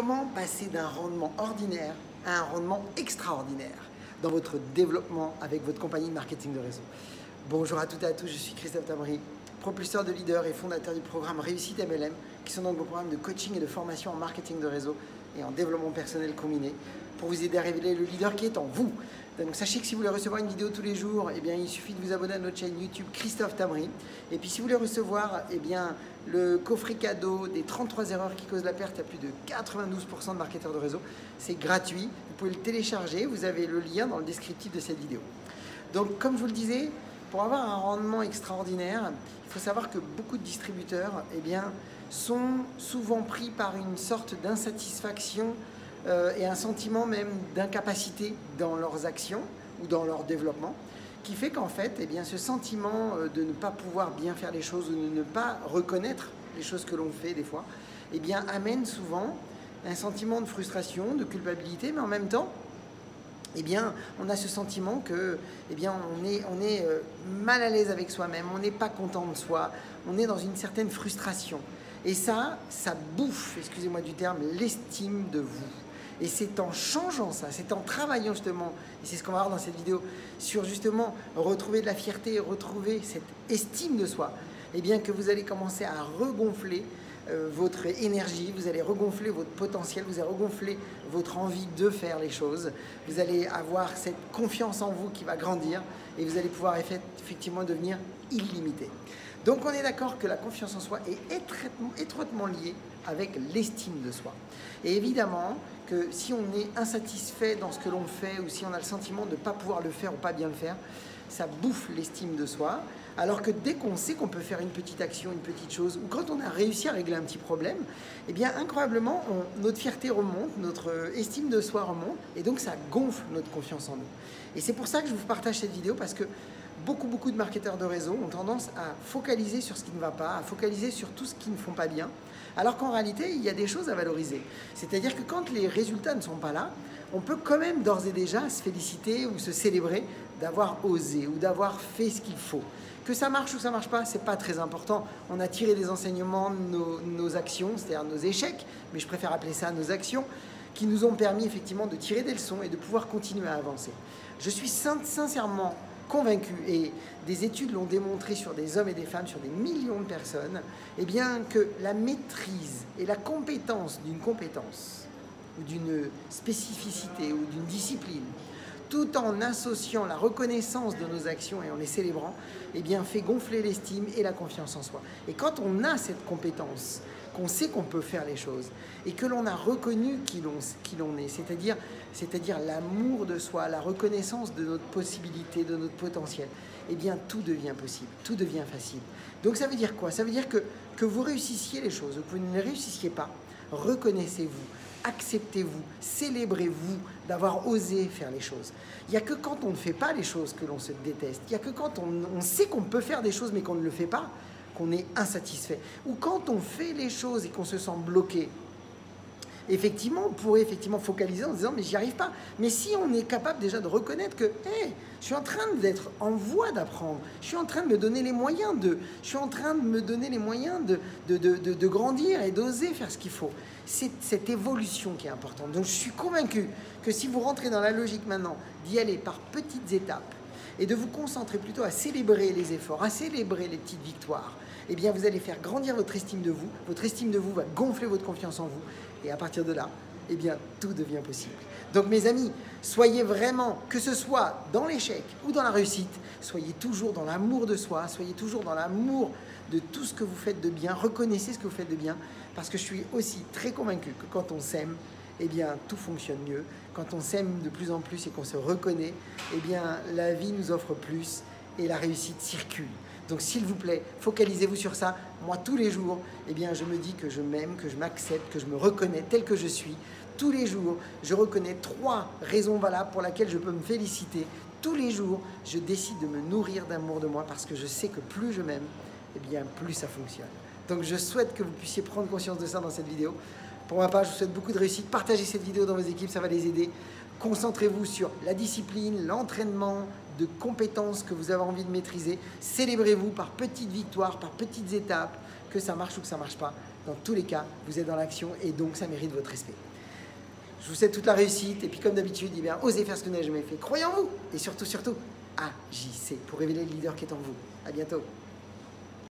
Comment passer d'un rendement ordinaire à un rendement extraordinaire dans votre développement avec votre compagnie de marketing de réseau? Bonjour à toutes et à tous, je suis Christophe Tamri, propulseur de leader et fondateur du programme Réussite MLM, qui sont donc vos programmes de coaching et de formation en marketing de réseau et en développement personnel combiné, pour vous aider à révéler le leader qui est en vous. Donc sachez que si vous voulez recevoir une vidéo tous les jours, eh bien, il suffit de vous abonner à notre chaîne YouTube Christophe Tamri. Et puis si vous voulez recevoir le coffret cadeau des 33 erreurs qui causent la perte à plus de 92% de marketeurs de réseau, c'est gratuit. Vous pouvez le télécharger, vous avez le lien dans le descriptif de cette vidéo. Donc comme je vous le disais, pour avoir un rendement extraordinaire, il faut savoir que beaucoup de distributeurs sont souvent pris par une sorte d'insatisfaction et un sentiment même d'incapacité dans leurs actions ou dans leur développement, qui fait qu'en fait, ce sentiment de ne pas pouvoir bien faire les choses ou de ne pas reconnaître les choses que l'on fait des fois, amène souvent un sentiment de frustration, de culpabilité, mais en même temps, on a ce sentiment que on est mal à l'aise avec soi-même, on n'est pas content de soi, on est dans une certaine frustration. Et ça bouffe, excusez-moi du terme, l'estime de vous. Et c'est en changeant ça, c'est en travaillant justement, et c'est ce qu'on va voir dans cette vidéo, sur justement retrouver de la fierté, retrouver cette estime de soi, que vous allez commencer à regonfler votre énergie, vous allez regonfler votre potentiel, vous allez regonfler votre envie de faire les choses, vous allez avoir cette confiance en vous qui va grandir et vous allez pouvoir effectivement devenir illimité. Donc on est d'accord que la confiance en soi est étroitement liée avec l'estime de soi. Et évidemment que si on est insatisfait dans ce que l'on fait ou si on a le sentiment de ne pas pouvoir le faire ou pas bien le faire, ça bouffe l'estime de soi. Alors que dès qu'on sait qu'on peut faire une petite action, une petite chose, ou quand on a réussi à régler un petit problème, incroyablement, notre fierté remonte, notre estime de soi remonte, et donc ça gonfle notre confiance en nous. Et c'est pour ça que je vous partage cette vidéo, parce que beaucoup de marketeurs de réseau ont tendance à focaliser sur ce qui ne va pas, à focaliser sur tout ce qu'ils ne font pas bien, alors qu'en réalité, il y a des choses à valoriser. C'est-à-dire que quand les résultats ne sont pas là, on peut quand même d'ores et déjà se féliciter ou se célébrer d'avoir osé ou d'avoir fait ce qu'il faut. Que ça marche ou ça ne marche pas, ce n'est pas très important. On a tiré des enseignements de nos actions, c'est-à-dire nos échecs, mais je préfère appeler ça nos actions, qui nous ont permis effectivement de tirer des leçons et de pouvoir continuer à avancer. Je suis sincèrement convaincu, et des études l'ont démontré sur des hommes et des femmes, sur des millions de personnes, que la maîtrise et la compétence d'une compétence ou d'une spécificité ou d'une discipline, tout en associant la reconnaissance de nos actions et en les célébrant, fait gonfler l'estime et la confiance en soi. Et quand on a cette compétence, qu'on sait qu'on peut faire les choses et que l'on a reconnu qui l'on est, c'est-à-dire l'amour de soi, la reconnaissance de notre possibilité, de notre potentiel, tout devient possible, tout devient facile. Donc ça veut dire quoi? Ça veut dire que vous réussissiez les choses ou que vous ne les réussissiez pas, reconnaissez-vous, acceptez-vous, célébrez-vous d'avoir osé faire les choses. Il n'y a que quand on ne fait pas les choses que l'on se déteste. Il n'y a que quand on sait qu'on peut faire des choses mais qu'on ne le fait pas, qu'on est insatisfait. Ou quand on fait les choses et qu'on se sent bloqué, on pourrait focaliser en se disant mais j'y arrive pas. Mais si on est capable déjà de reconnaître que je suis en train d'être en voie d'apprendre, je suis en train de me donner les moyens de grandir et d'oser faire ce qu'il faut. C'est cette évolution qui est importante. Donc je suis convaincu que si vous rentrez dans la logique maintenant d'y aller par petites étapes et de vous concentrer plutôt à célébrer les efforts, à célébrer les petites victoires, vous allez faire grandir votre estime de vous. Votre estime de vous va gonfler votre confiance en vous. Et à partir de là, tout devient possible. Donc mes amis, soyez vraiment, que ce soit dans l'échec ou dans la réussite, soyez toujours dans l'amour de soi, soyez toujours dans l'amour de tout ce que vous faites de bien, reconnaissez ce que vous faites de bien, parce que je suis aussi très convaincu que quand on s'aime, tout fonctionne mieux. Quand on s'aime de plus en plus et qu'on se reconnaît, la vie nous offre plus et la réussite circule. Donc s'il vous plaît, focalisez-vous sur ça. Moi, tous les jours, je me dis que je m'aime, que je m'accepte, que je me reconnais tel que je suis. Tous les jours, je reconnais 3 raisons valables pour lesquelles je peux me féliciter. Tous les jours, je décide de me nourrir d'amour de moi parce que je sais que plus je m'aime, plus ça fonctionne. Donc je souhaite que vous puissiez prendre conscience de ça dans cette vidéo. Pour ma part, je vous souhaite beaucoup de réussite. Partagez cette vidéo dans vos équipes, ça va les aider. Concentrez-vous sur la discipline, l'entraînement de compétences que vous avez envie de maîtriser. Célébrez-vous par petites victoires, par petites étapes, que ça marche ou que ça ne marche pas. Dans tous les cas, vous êtes dans l'action et donc ça mérite votre respect. Je vous souhaite toute la réussite et puis comme d'habitude, eh bien, osez faire ce que vous n'avez jamais fait. Croyez en vous et surtout, agissez pour révéler le leader qui est en vous. À bientôt.